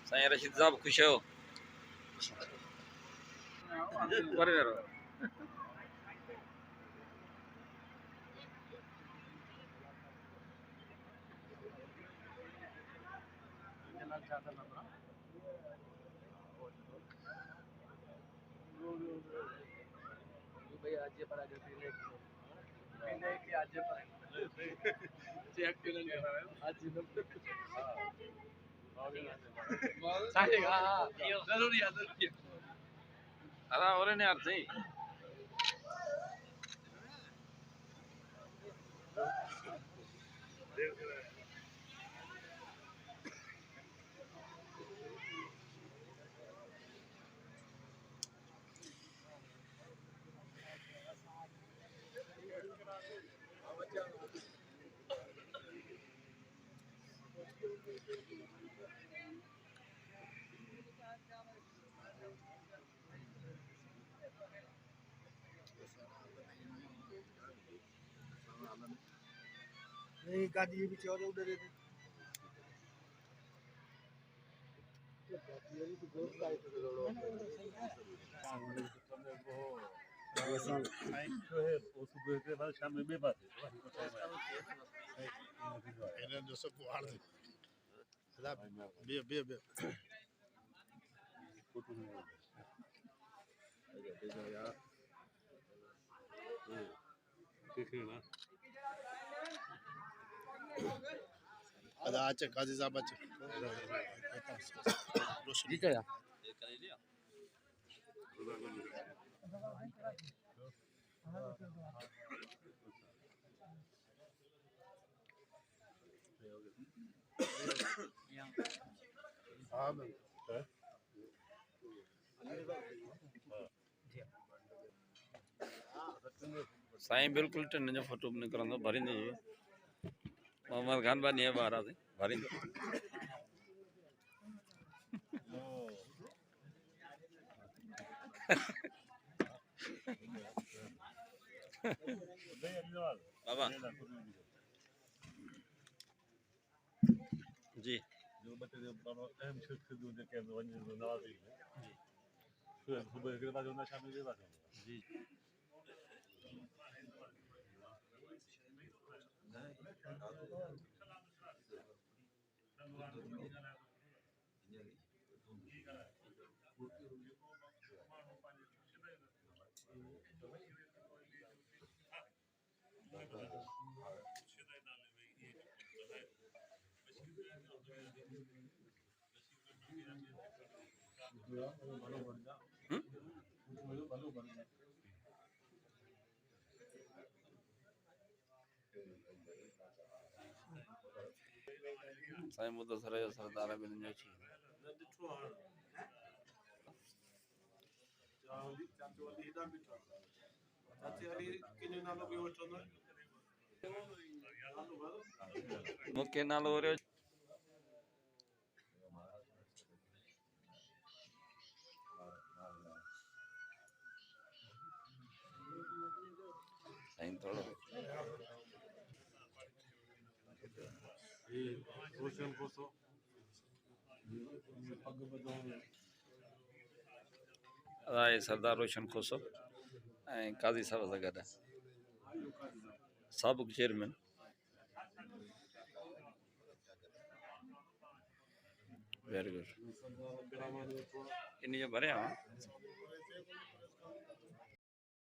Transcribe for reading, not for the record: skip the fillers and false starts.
साईं रशीद साहब खुश हो अरे और नहीं यार सही नहीं गाड़ी ये पीछे और उधर है शाम में बात है जो सब बुहार दे बे फोटो में यार देखना अच्छा काजी साहब अच्छा ठीक है यार साईं बिल्कुल टिन जो फोटो नहीं करंदो भरिंदो मोहम्मद खान बानी है बाहर से भरिंदो बाबा जी जो बच्चे जो बाबा अहम शख्स जो के वञे नवाज़ी जी सुबह के बाद होना शाम के बाद जी साईं मुदसर जो सरदार बिन जो छी मुके नालो रे साईं थोड़ो ये क्वेश्चन कोसो अदा सरदार रोशन खोसो ऐं काज़ी साहब सां गॾु साबिक़ चेयरमैन। वेरी गुड इन जो भरियां